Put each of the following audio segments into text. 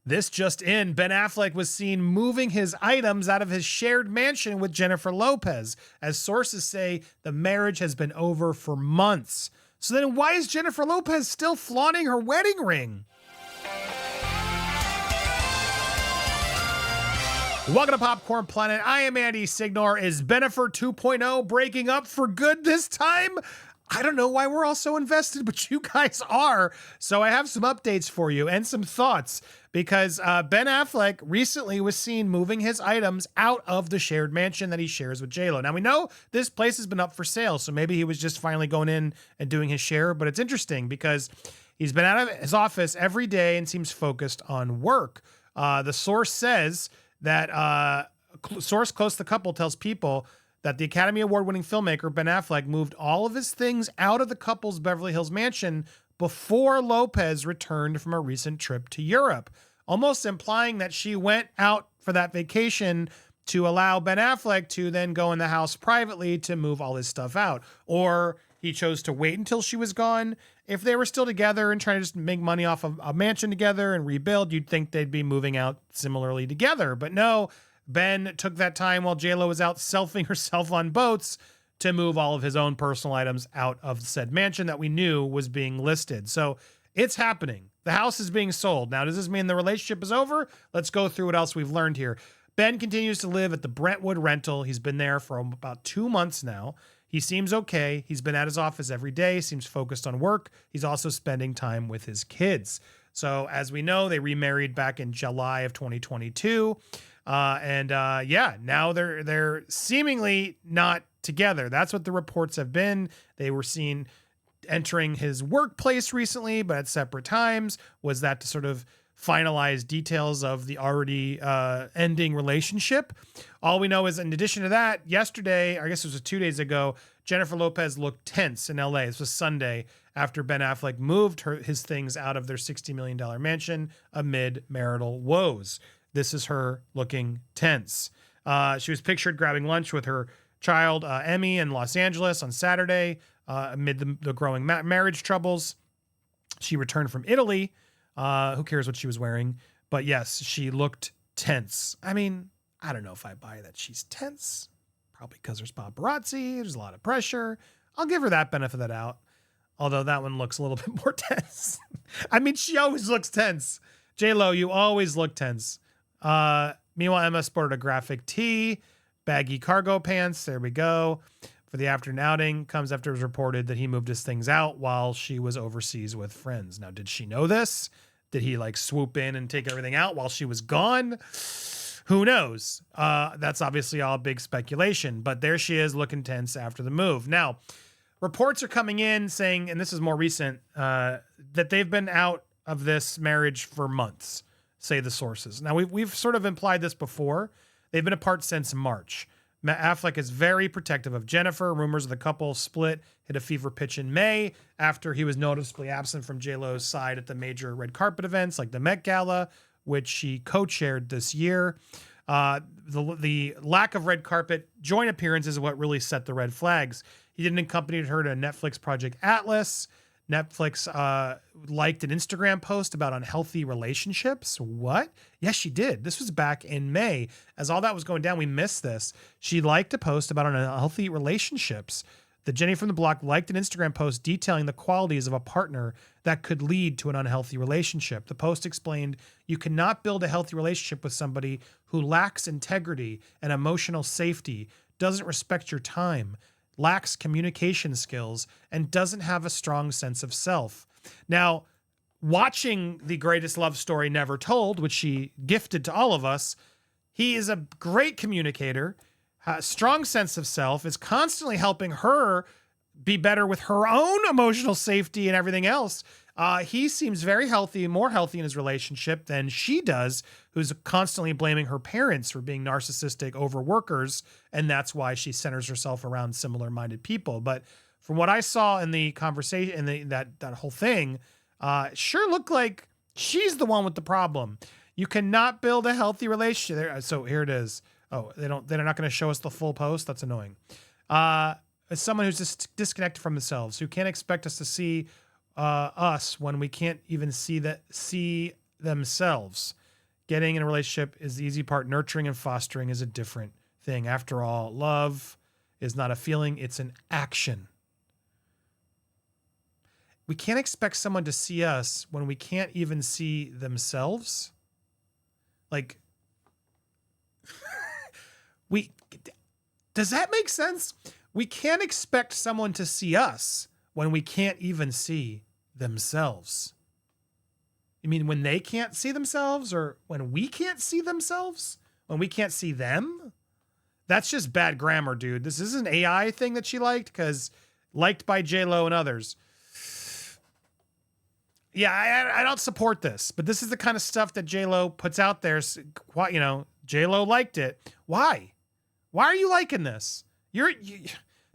This just in, Ben Affleck was seen moving his items out of his shared mansion with Jennifer Lopez, as sources say the marriage has been over for months. So then why is Jennifer Lopez still flaunting her wedding ring? Welcome to Popcorn Planet. I am Andy Signor. Is Bennifer 2.0 breaking up for good this time? I don't know why we're all so invested, but you guys are. So I have some updates for you and some thoughts because Ben Affleck recently was seen moving his items out of the shared mansion that he shares with J-Lo. Now we know this place has been up for sale, so maybe he was just finally going in and doing his share, but it's interesting because he's been out of his office every day and seems focused on work. The source says that source close to the couple tells People that the Academy Award-winning filmmaker Ben Affleck moved all of his things out of the couple's Beverly Hills mansion before Lopez returned from a recent trip to Europe, almost implying that she went out for that vacation to allow Ben Affleck to then go in the house privately to move all his stuff out. Or he chose to wait until she was gone. If they were still together and trying to just make money off of a mansion together and rebuild, you'd think they'd be moving out similarly together. But no, Ben took that time while J-Lo was out selfing herself on boats to move all of his own personal items out of said mansion that we knew was being listed. So it's happening. The house is being sold. Now, does this mean the relationship is over? Let's go through what else we've learned here. Ben continues to live at the Brentwood rental. He's been there for about 2 months now. He seems okay. He's been at his office every day, seems focused on work. He's also spending time with his kids. So as we know, they remarried back in July of 2022. Now they're seemingly not together. That's what the reports have been. They were seen entering his workplace recently, but at separate times. Was that to sort of finalize details of the already ending relationship? All we know is, in addition to that, yesterday, I guess it was 2 days ago, Jennifer Lopez looked tense in LA. This was Sunday after Ben Affleck moved his things out of their $60 million mansion amid marital woes. This is her looking tense. She was pictured grabbing lunch with her child, Emmy, in Los Angeles on Saturday amid the growing marriage troubles. She returned from Italy. Who cares what she was wearing? But yes, she looked tense. I mean, I don't know if I buy that she's tense. Probably because there's paparazzi. There's a lot of pressure. I'll give her that benefit of the doubt. Although that one looks a little bit more tense. I mean, she always looks tense. J-Lo, you always look tense. Meanwhile, Emma sported a graphic tee, baggy cargo pants. There we go. For the afternoon outing, comes after it was reported that he moved his things out while she was overseas with friends. Now, did she know this? Did he like swoop in and take everything out while she was gone? Who knows? That's obviously all big speculation, but there she is looking tense after the move. Now, reports are coming in saying, and this is more recent, that they've been out of this marriage for months, say the sources. Now, we've sort of implied this before. They've been apart since March. Affleck is very protective of Jennifer. Rumors of the couple split hit a fever pitch in May after he was noticeably absent from J-Lo's side at the major red carpet events like the Met Gala, which she co-chaired this year. The lack of red carpet joint appearances is what really set the red flags. He didn't accompany her to Netflix Project Atlas. Netflix liked an Instagram post about unhealthy relationships. What? Yes, she did. This was back in May. As all that was going down, we missed this. She liked a post about unhealthy relationships. The Jenny from the Block liked an Instagram post detailing the qualities of a partner that could lead to an unhealthy relationship. The post explained, you cannot build a healthy relationship with somebody who lacks integrity and emotional safety, doesn't respect your time, lacks communication skills, and doesn't have a strong sense of self. Now, watching The Greatest Love Story Never Told, which she gifted to all of us, he is a great communicator, strong sense of self, is constantly helping her be better with her own emotional safety and everything else. He seems very healthy, more healthy in his relationship than she does, who's constantly blaming her parents for being narcissistic overworkers, and that's why she centers herself around similar-minded people. But from what I saw in the conversation, in that whole thing, sure looked like she's the one with the problem. You cannot build a healthy relationship. So here it is. Oh, they're not going to show us the full post. That's annoying. As someone who's just disconnected from themselves, who can't expect us to see us when we can't even see themselves. Getting in a relationship is the easy part. Nurturing and fostering is a different thing. After all, love is not a feeling, it's an action. We can't expect someone to see us when we can't even see themselves. Like, does that make sense? We can't expect someone to see us when we can't even see themselves. You mean when they can't see themselves, or when we can't see themselves? When we can't see them? That's just bad grammar, dude. This is an AI thing that she liked, because liked by J-Lo and others. Yeah, I don't support this, but this is the kind of stuff that J-Lo puts out there. You know, J-Lo liked it. Why? Why are you liking this?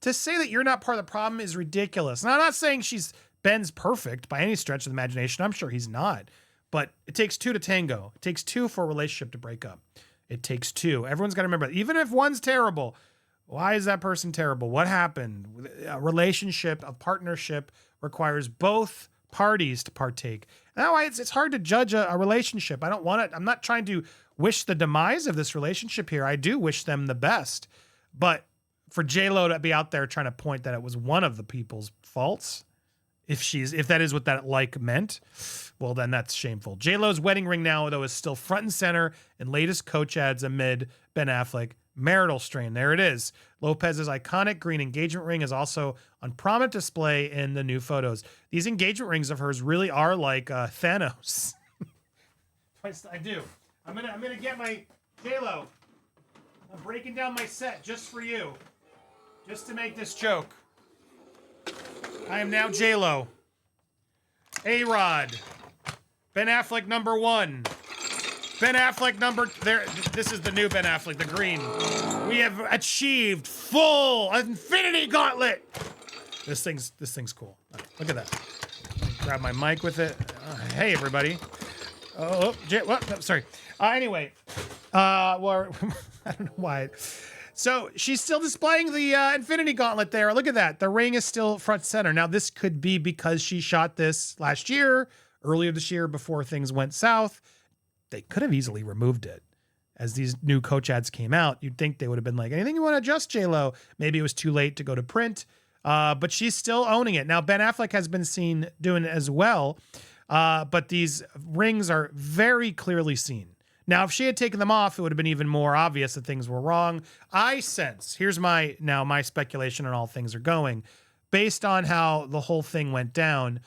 To say that you're not part of the problem is ridiculous. And I'm not saying Ben's perfect by any stretch of the imagination. I'm sure he's not. But it takes two to tango. It takes two for a relationship to break up. It takes two. Everyone's got to remember, even if one's terrible, why is that person terrible? What happened? A relationship, a partnership requires both parties to partake. That's why it's hard to judge a relationship. I don't want it. I'm not trying to wish the demise of this relationship here. I do wish them the best. But for J-Lo to be out there trying to point that it was one of the people's faults, if that is what that like meant, well, then that's shameful. J-Lo's wedding ring now, though, is still front and center in latest Coach ads amid Ben Affleck marital strain. There it is. Lopez's iconic green engagement ring is also on prominent display in the new photos. These engagement rings of hers really are like Thanos. I do. I'm gonna get my J-Lo. I'm breaking down my set just for you, just to make this joke. I am now J-Lo. A-Rod. Ben Affleck #1. Ben Affleck there. This is the new Ben Affleck, the green. We have achieved full infinity gauntlet. This thing's cool. Look at that. Grab my mic with it. Hey everybody. What? No, sorry. Anyway, well, I don't know why. So she's still displaying the infinity gauntlet there. Look at that. The ring is still front center. Now this could be because she shot this earlier this year, before things went south. They could have easily removed it. As these new Coach ads came out, you'd think they would have been like, anything you want to adjust, J-Lo? Maybe it was too late to go to print, but she's still owning it. Now, Ben Affleck has been seen doing it as well, but these rings are very clearly seen. Now, if she had taken them off, it would have been even more obvious that things were wrong. I sense, here's my speculation on all things are going, based on how the whole thing went down,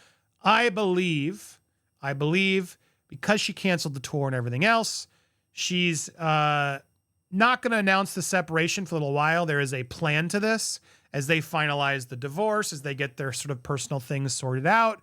I believe, because she canceled the tour and everything else, she's not going to announce the separation for a little while. There is a plan to this as they finalize the divorce, as they get their sort of personal things sorted out.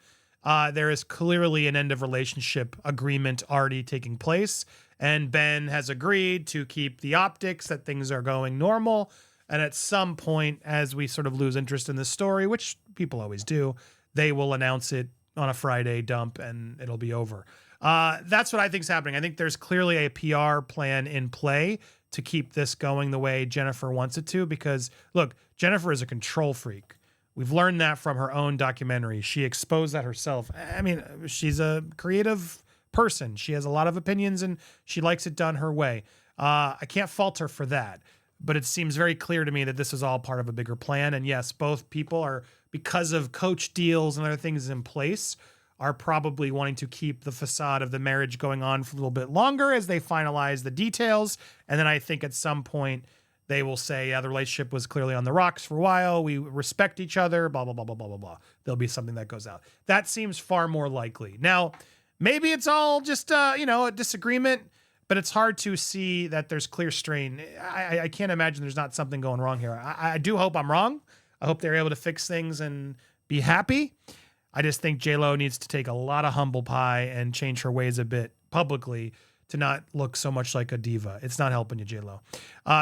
There is clearly an end of relationship agreement already taking place. And Ben has agreed to keep the optics that things are going normal. And at some point, as we sort of lose interest in this story, which people always do, they will announce it on a Friday dump and it'll be over. That's what I think is happening. I think there's clearly a PR plan in play to keep this going the way Jennifer wants it to, because look, Jennifer is a control freak. We've learned that from her own documentary. She exposed that herself. I mean, she's a creative person. She has a lot of opinions and she likes it done her way. I can't fault her for that, but it seems very clear to me that this is all part of a bigger plan. And yes, both people are, because of Coach deals and other things in place, are probably wanting to keep the facade of the marriage going on for a little bit longer as they finalize the details. And then I think at some point they will say, yeah, the relationship was clearly on the rocks for a while. We respect each other, blah, blah, blah, blah, blah, blah, blah. There'll be something that goes out. That seems far more likely. Now, maybe it's all just, a disagreement, but it's hard to see that there's clear strain. I can't imagine there's not something going wrong here. I do hope I'm wrong. I hope they're able to fix things and be happy. I just think J-Lo needs to take a lot of humble pie and change her ways a bit publicly to not look so much like a diva. It's not helping you, J-Lo.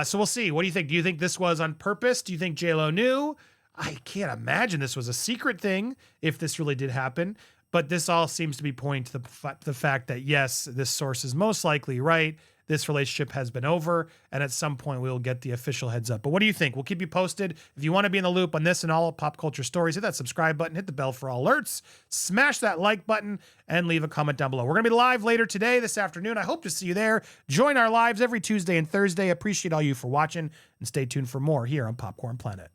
So we'll see. What do you think? Do you think this was on purpose? Do you think J-Lo knew? I can't imagine this was a secret thing if this really did happen. But this all seems to be pointing to the fact that, yes, this source is most likely right. this relationship has been over, and at some point we will get the official heads up. But what do you think? We'll keep you posted. If you want to be in the loop on this and all pop culture stories, hit that subscribe button, hit the bell for all alerts, smash that like button, and leave a comment down below. We're going to be live later today, this afternoon. I hope to see you there. Join our lives every Tuesday and Thursday. Appreciate all you for watching, and stay tuned for more here on Popcorn Planet.